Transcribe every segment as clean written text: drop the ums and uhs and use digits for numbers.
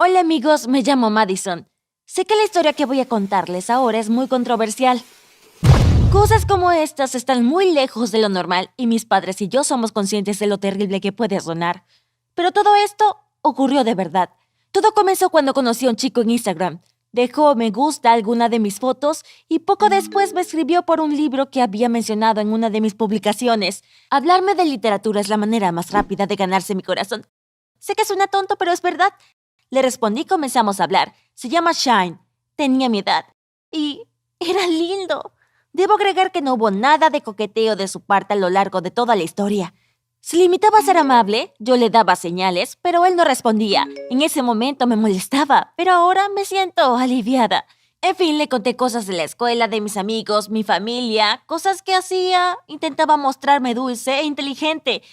Hola amigos, me llamo Madison. Sé que la historia que voy a contarles ahora es muy controversial. Cosas como estas están muy lejos de lo normal y mis padres y yo somos conscientes de lo terrible que puede sonar. Pero todo esto ocurrió de verdad. Todo comenzó cuando conocí a un chico en Instagram. Dejó me gusta a alguna de mis fotos y poco después me escribió por un libro que había mencionado en una de mis publicaciones. Hablarme de literatura es la manera más rápida de ganarse mi corazón. Sé que suena tonto, pero es verdad. Le respondí y comenzamos a hablar. Se llama Shine. Tenía mi edad. Y era lindo. Debo agregar que no hubo nada de coqueteo de su parte a lo largo de toda la historia. Se limitaba a ser amable, yo le daba señales, pero él no respondía. En ese momento me molestaba, pero ahora me siento aliviada. En fin, le conté cosas de la escuela, de mis amigos, mi familia, cosas que hacía. Intentaba mostrarme dulce e inteligente.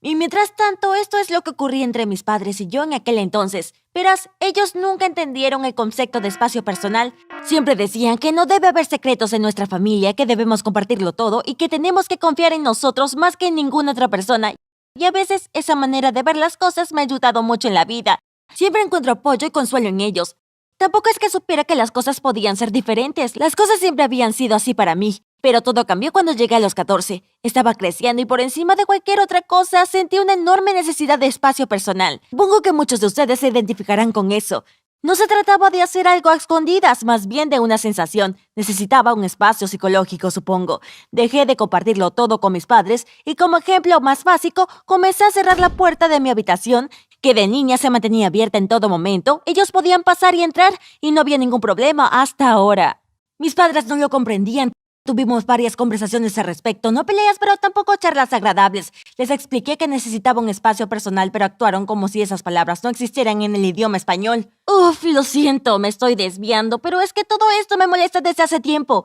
Y mientras tanto, esto es lo que ocurría entre mis padres y yo en aquel entonces. Verás, ellos nunca entendieron el concepto de espacio personal. Siempre decían que no debe haber secretos en nuestra familia, que debemos compartirlo todo y que tenemos que confiar en nosotros más que en ninguna otra persona. Y a veces esa manera de ver las cosas me ha ayudado mucho en la vida. Siempre encuentro apoyo y consuelo en ellos. Tampoco es que supiera que las cosas podían ser diferentes. Las cosas siempre habían sido así para mí. Pero todo cambió cuando llegué a los 14. Estaba creciendo y por encima de cualquier otra cosa sentí una enorme necesidad de espacio personal. Supongo que muchos de ustedes se identificarán con eso. No se trataba de hacer algo a escondidas, más bien de una sensación. Necesitaba un espacio psicológico, supongo. Dejé de compartirlo todo con mis padres y como ejemplo más básico, comencé a cerrar la puerta de mi habitación, que de niña se mantenía abierta en todo momento. Ellos podían pasar y entrar y no había ningún problema hasta ahora. Mis padres no lo comprendían. Tuvimos varias conversaciones al respecto, no peleas, pero tampoco charlas agradables. Les expliqué que necesitaba un espacio personal, pero actuaron como si esas palabras no existieran en el idioma español. Uf, lo siento, me estoy desviando, pero es que todo esto me molesta desde hace tiempo.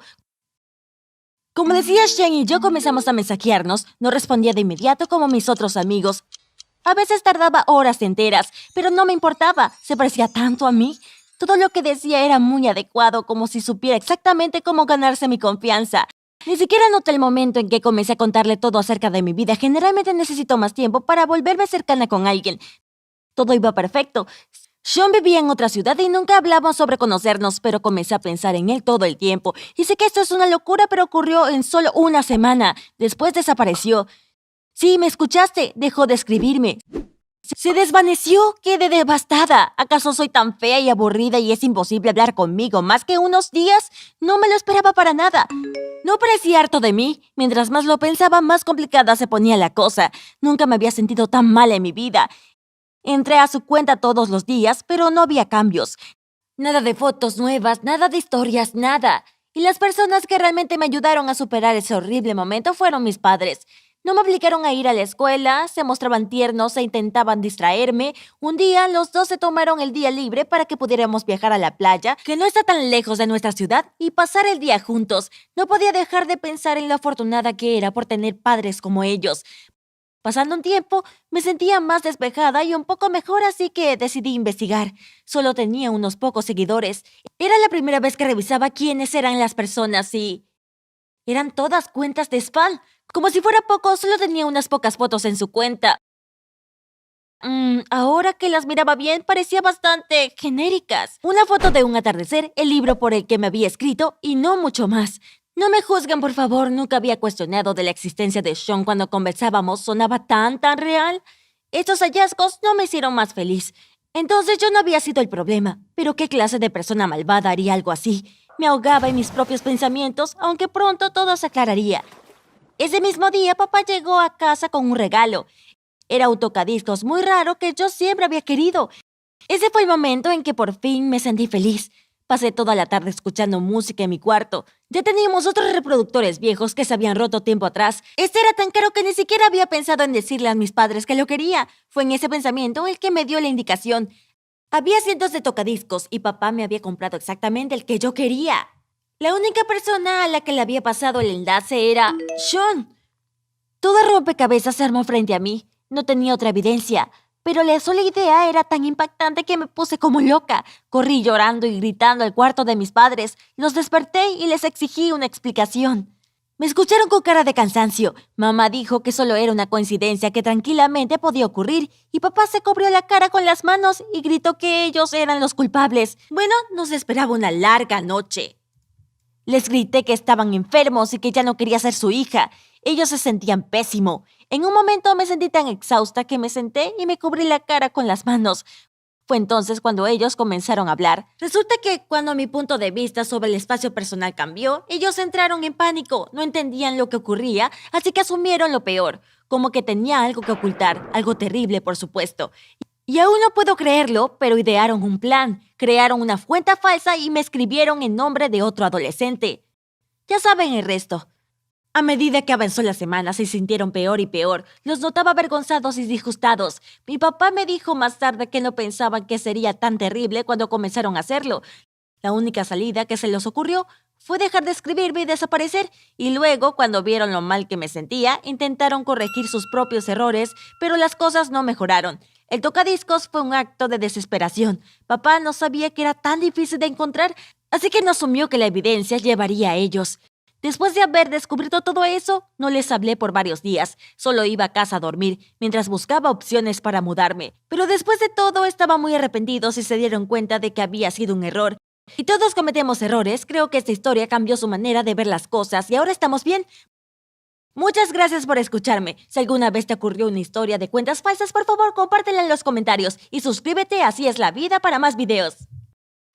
Como decía Shen y yo comenzamos a mensajearnos, no respondía de inmediato como mis otros amigos. A veces tardaba horas enteras, pero no me importaba, se parecía tanto a mí. Todo lo que decía era muy adecuado, como si supiera exactamente cómo ganarse mi confianza. Ni siquiera noté el momento en que comencé a contarle todo acerca de mi vida. Generalmente necesito más tiempo para volverme cercana con alguien. Todo iba perfecto. Sean vivía en otra ciudad y nunca hablamos sobre conocernos, pero comencé a pensar en él todo el tiempo. Y sé que esto es una locura, pero ocurrió en solo una semana. Después desapareció. Sí, me escuchaste. Dejó de escribirme. Se desvaneció. Quedé devastada. ¿Acaso soy tan fea y aburrida y es imposible hablar conmigo más que unos días? No me lo esperaba para nada. No parecía harto de mí. Mientras más lo pensaba, más complicada se ponía la cosa. Nunca me había sentido tan mal en mi vida. Entré a su cuenta todos los días, pero no había cambios. Nada de fotos nuevas, nada de historias, nada. Y las personas que realmente me ayudaron a superar ese horrible momento fueron mis padres. No me obligaron a ir a la escuela, se mostraban tiernos e intentaban distraerme. Un día, los dos se tomaron el día libre para que pudiéramos viajar a la playa, que no está tan lejos de nuestra ciudad, y pasar el día juntos. No podía dejar de pensar en lo afortunada que era por tener padres como ellos. Pasando un tiempo, me sentía más despejada y un poco mejor, así que decidí investigar. Solo tenía unos pocos seguidores. Era la primera vez que revisaba quiénes eran las personas y eran todas cuentas de spam. Como si fuera poco, solo tenía unas pocas fotos en su cuenta. Ahora que las miraba bien, parecía bastante genéricas. Una foto de un atardecer, el libro por el que me había escrito y no mucho más. No me juzguen, por favor, nunca había cuestionado de la existencia de Sean cuando conversábamos. Sonaba tan real. Estos hallazgos no me hicieron más feliz. Entonces yo no había sido el problema. Pero ¿qué clase de persona malvada haría algo así? Me ahogaba en mis propios pensamientos, aunque pronto todo se aclararía. Ese mismo día, papá llegó a casa con un regalo. Era un tocadiscos muy raro que yo siempre había querido. Ese fue el momento en que por fin me sentí feliz. Pasé toda la tarde escuchando música en mi cuarto. Ya teníamos otros reproductores viejos que se habían roto tiempo atrás. Este era tan caro que ni siquiera había pensado en decirle a mis padres que lo quería. Fue en ese pensamiento el que me dio la indicación. Había cientos de tocadiscos y papá me había comprado exactamente el que yo quería. La única persona a la que le había pasado el enlace era Sean. Todo el rompecabezas se armó frente a mí. No tenía otra evidencia, pero la sola idea era tan impactante que me puse como loca. Corrí llorando y gritando al cuarto de mis padres. Los desperté y les exigí una explicación. Me escucharon con cara de cansancio. Mamá dijo que solo era una coincidencia que tranquilamente podía ocurrir y papá se cubrió la cara con las manos y gritó que ellos eran los culpables. Bueno, nos esperaba una larga noche. Les grité que estaban enfermos y que ya no quería ser su hija. Ellos se sentían pésimo. En un momento me sentí tan exhausta que me senté y me cubrí la cara con las manos. Fue entonces cuando ellos comenzaron a hablar. Resulta que cuando mi punto de vista sobre el espacio personal cambió, ellos entraron en pánico, no entendían lo que ocurría, así que asumieron lo peor, como que tenía algo que ocultar, algo terrible por supuesto. Y aún no puedo creerlo, pero idearon un plan, crearon una cuenta falsa y me escribieron en nombre de otro adolescente. Ya saben el resto. A medida que avanzó la semana, se sintieron peor y peor. Los notaba avergonzados y disgustados. Mi papá me dijo más tarde que no pensaban que sería tan terrible cuando comenzaron a hacerlo. La única salida que se les ocurrió fue dejar de escribirme y desaparecer. Y luego, cuando vieron lo mal que me sentía, intentaron corregir sus propios errores, pero las cosas no mejoraron. El tocadiscos fue un acto de desesperación. Papá no sabía que era tan difícil de encontrar, así que no asumió que la evidencia llevaría a ellos. Después de haber descubierto todo eso, no les hablé por varios días. Solo iba a casa a dormir, mientras buscaba opciones para mudarme. Pero después de todo, estaban muy arrepentidos y se dieron cuenta de que había sido un error. Y todos cometemos errores. Creo que esta historia cambió su manera de ver las cosas y ahora estamos bien. Muchas gracias por escucharme. Si alguna vez te ocurrió una historia de cuentas falsas, por favor, compártela en los comentarios. Y suscríbete, así es la vida, para más videos.